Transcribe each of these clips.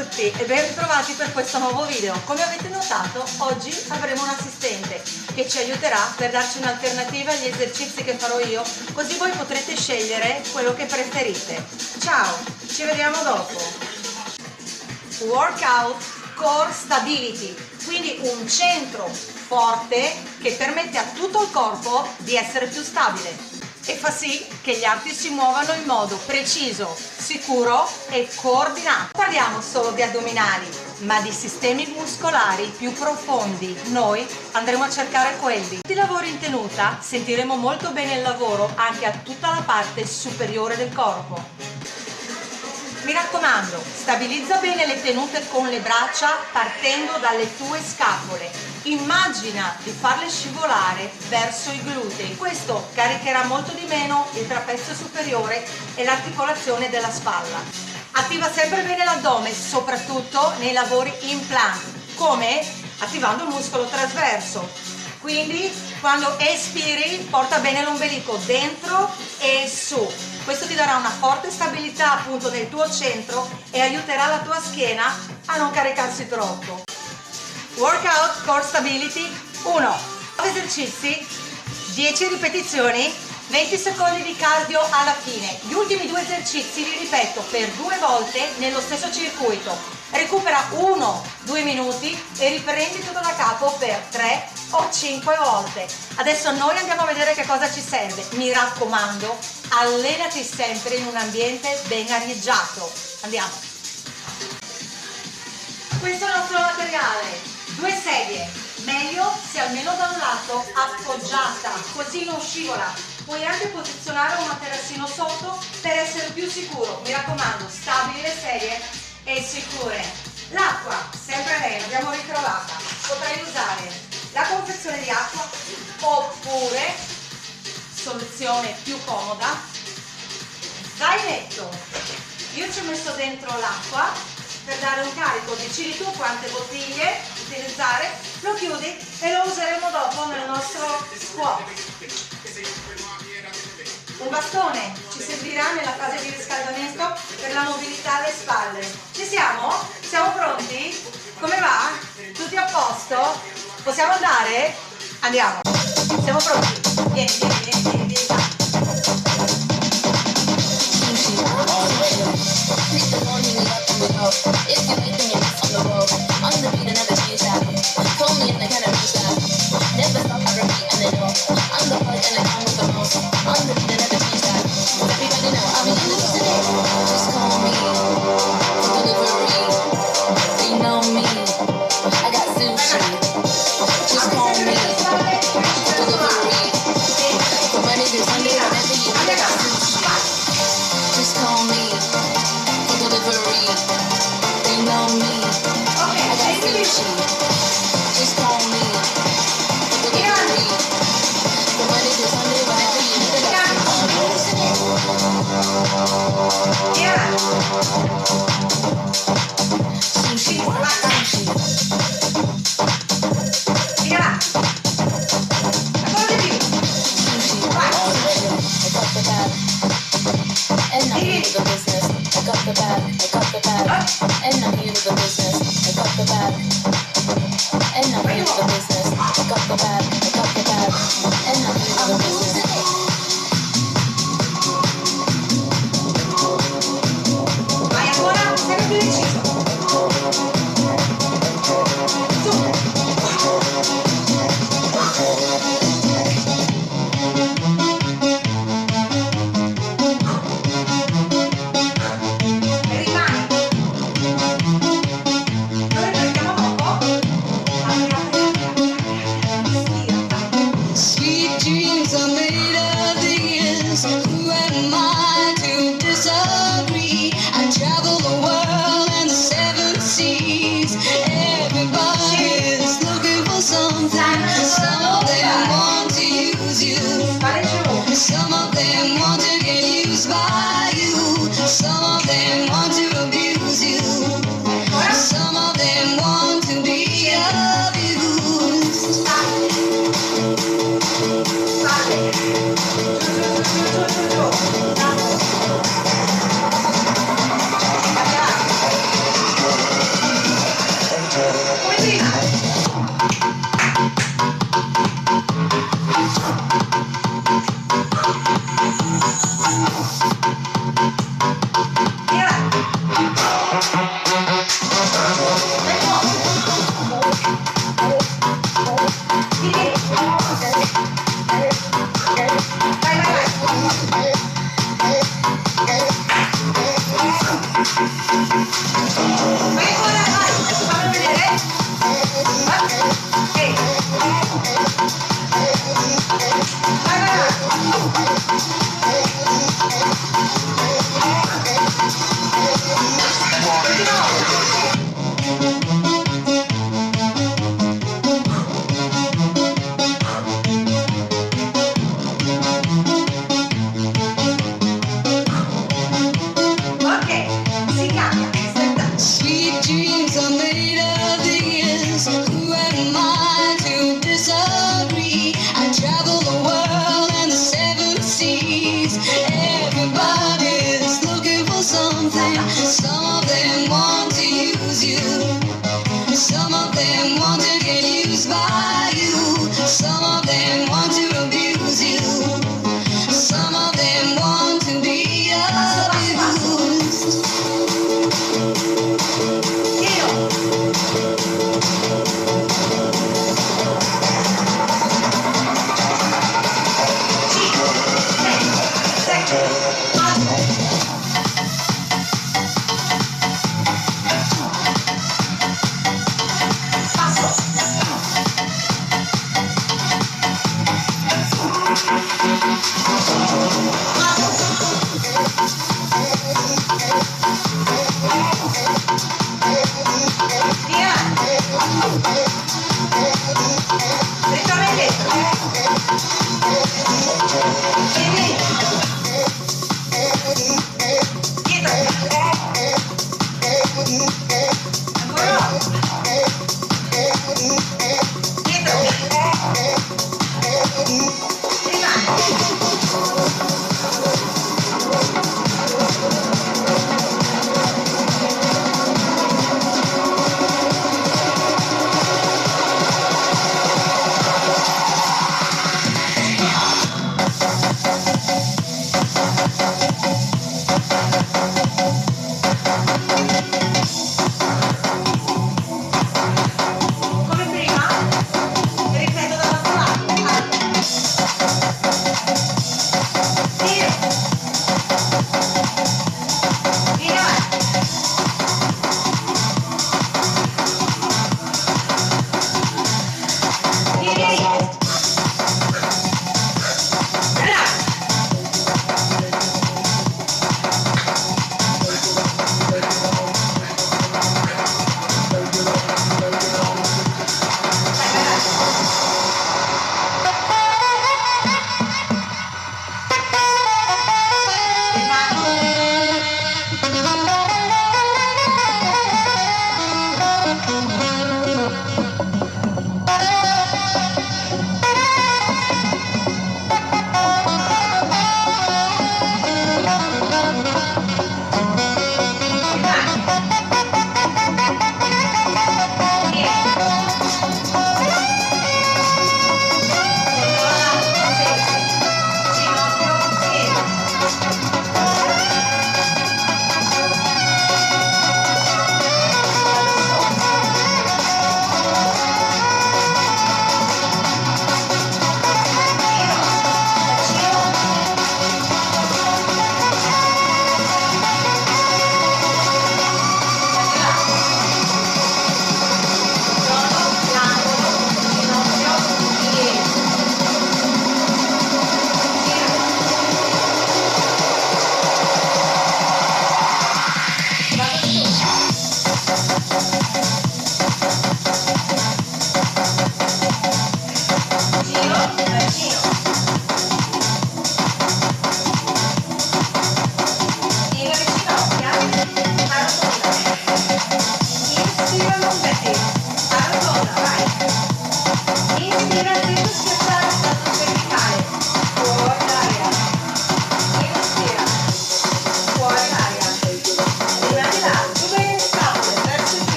tutti e ben ritrovati per questo nuovo video. Come avete notato, oggi avremo un assistente che ci aiuterà per darci un'alternativa agli esercizi che farò io, così voi potrete scegliere quello che preferite. Ciao, ci vediamo dopo. Workout Core Stability, quindi un centro forte che permette a tutto il corpo di essere più stabile e fa sì che gli arti si muovano in modo preciso, sicuro e coordinato. Non parliamo solo di addominali, ma di sistemi muscolari più profondi. Noi andremo a cercare quelli. Se lavori in tenuta, sentiremo molto bene il lavoro anche a tutta la parte superiore del corpo. Mi raccomando, stabilizza bene le tenute con le braccia partendo dalle tue scapole. Immagina di farle scivolare verso i glutei. Questo caricherà molto di meno il trapezio superiore e l'articolazione della spalla. Attiva sempre bene l'addome, soprattutto nei lavori in plank, come attivando il muscolo trasverso. Quindi quando espiri porta bene l'ombelico dentro e su. Questo ti darà una forte stabilità appunto nel tuo centro e aiuterà la tua schiena a non caricarsi troppo. Workout Core Stability 1. 9 esercizi, 10 ripetizioni, 20 secondi di cardio alla fine. Gli ultimi 2 esercizi li ripeto per 2 volte nello stesso circuito. Recupera 1-2 minuti e riprendi tutto da capo per 3 o 5 volte. Adesso noi andiamo a vedere che cosa ci serve. Mi raccomando, allenati sempre in un ambiente ben arieggiato. Andiamo. Questo è il nostro materiale. 2 sedie, meglio se almeno da un lato appoggiata, così non scivola. Puoi anche posizionare un materassino sotto per essere più sicuro. Mi raccomando, stabili le sedie e sicure. L'acqua, sempre lei, l'abbiamo ritrovata. Potrai usare la confezione di acqua oppure, soluzione più comoda, zainetto. Io ci ho messo dentro l'acqua per dare un carico, decidi tu quante bottiglie utilizzare, lo chiudi e lo useremo dopo nel nostro squat. Un bastone ci servirà nella fase di riscaldamento per la mobilità alle spalle. Ci siamo? Siamo pronti? Come va? Tutti a posto? Possiamo andare? Andiamo! Siamo pronti? Vieni, vieni, vieni, vieni, vieni. If you hate, then you're on the road. On the beat, I never change that. Call me and I kinda reach that. Never stop, I repeat, and I know. I'm the plug and I come with the most. On the beat, I never change that. Everybody know I'll be in the house today. Just call me for delivery. They know me. I got sushi. Just call me for delivery. From Monday to Sunday, whenever you need, I got sushi. Just call me for delivery. They know me. I got sushi. Just call me for delivery. From Monday to Sunday, whenever you need, I got sushi. Sushi. Sushi. And I'm here to the business. I got the bag, and I'm here to the business. I got the bag, and I'm here to the business. I got the bag, and I'm here to the business. Vai ancora, sempre più deciso. Some of them want to get used by you. Some of them want to abuse you. Some of them want to be abused. by you. Some of them want to abuse you. Some of them want to be abused.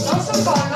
Non sul collo.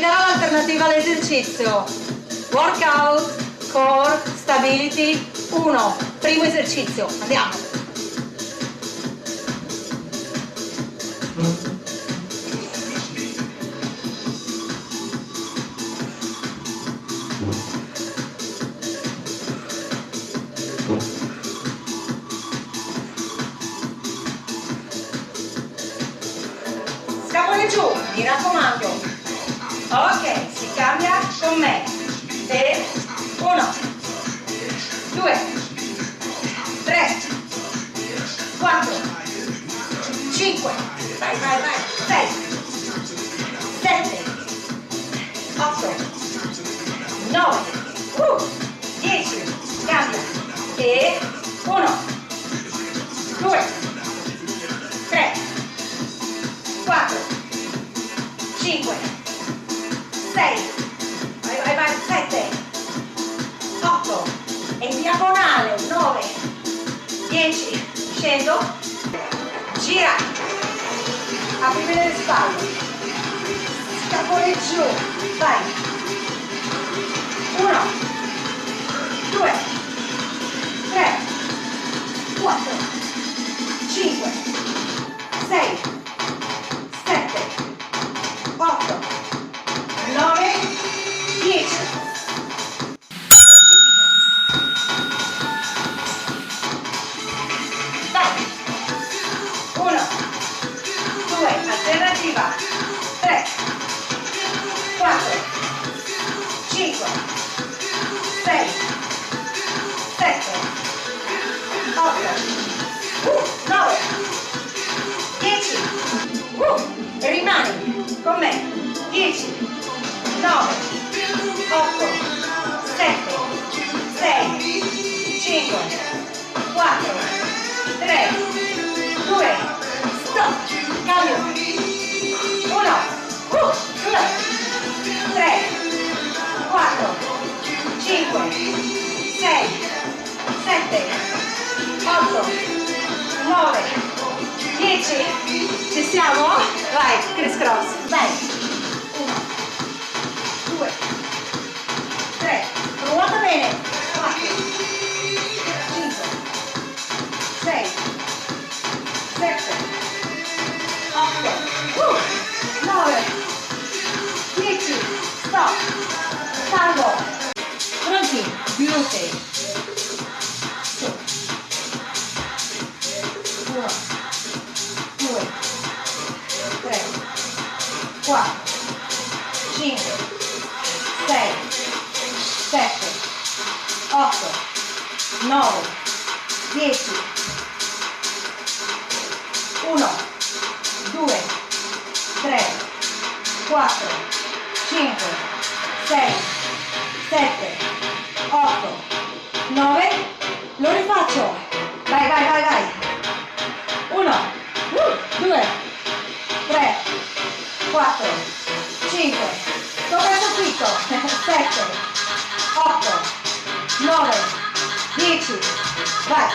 darà l'alternativa all'esercizio. Workout, core, stability, 1. Primo esercizio, andiamo. Scapole giù, mi raccomando. Ok, si cambia con me. E 1, 2, 3, 4, 5, vai, 6, 7, 8, 9, 10, cambia. E 1, 2, 3, 4, 5, 6, vai, 7, 8, e in diagonale, 9, 10, scendo, gira, apri bene le spalle, scapole giù, vai, 1, 2, 3, 4, 5, 6, 7, 8, 9, 10. Vai. 1, 2, alternativa. 3, 4, 5, 6, 7, 8, 9, 10. Rimani con me. 10, 9, 8, 7, 6, 5, 4, 3, 2, stop, cambio, 1, 2, 3, 4, 5, 6, 7, 8, 9, 10, ci siamo? Vai, criss cross, vai, 1, 2, 3, ruota bene, 4, 5, 6, 7, 8, 9, 10, stop, salgo, pronti, glutei, su, 1, 2, 3, 4, 5, 6, 7, 8, 9, 10, 1, 2, 3, 4, 5, 6, 7, 8, 9, lo rifaccio, vai, 1, 2, 3, 4, 5, tocca il soffitto, 7, 8, 9, 10, vai,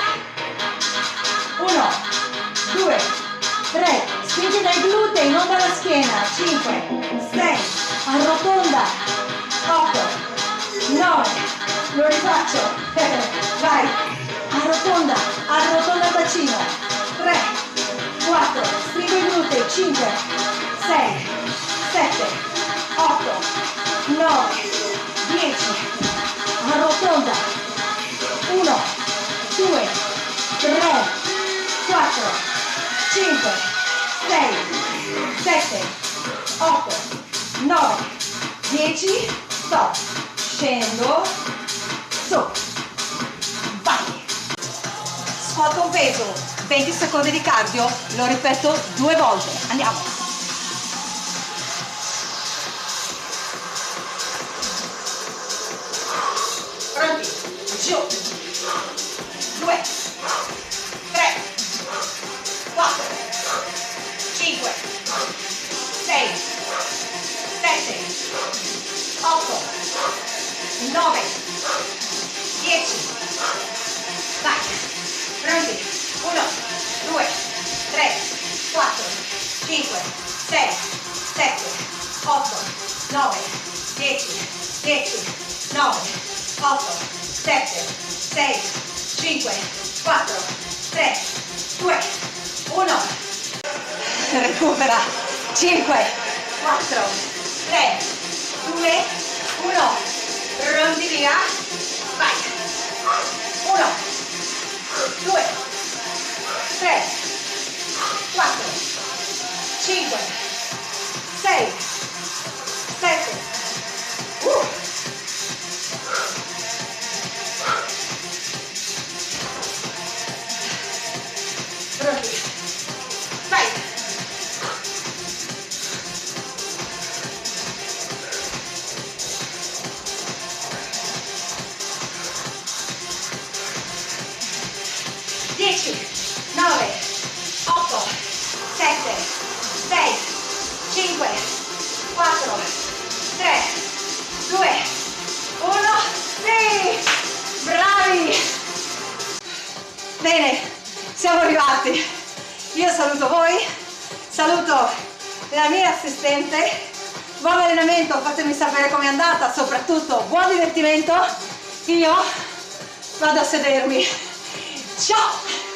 1, 2, 3, spingi dai glutei, non dalla schiena, 5, 6, arrotonda, 8, 9, lo rifaccio, vai, arrotonda il bacino, 3, 4, stringo i glutei, 5, 6, 7, 8, 9, 10, arrotonda, 1, 2, 3, 4, 5, 6, 7, 8, 9, 10, stop, scendo, su, vai, squat con peso, 20 secondi di cardio, lo ripeto 2 volte, andiamo. Pronti, giù, 2, 3, 4, 5, 6, 7, 8, 9, 10, vai, prendi, 1, 2, 3, 4, 5, 6, 7, 8, 9, 10, 10, 9, 8, 7, 6, 5, 4, 3, 2, 1. Recupera. 5, 4, 3, 2, 1. Pronti via. Vai. 1, 2, 3, 4, 5, 6, 7. Pronti. Vai. Dieci, 9, 8, 7, 6, 5, 4, 3, 2, 1. Sì! Bravi! Bene, siamo arrivati. Io saluto voi, saluto la mia assistente. Buon allenamento, fatemi sapere com'è andata, soprattutto buon divertimento. Io vado a sedermi. Ciao!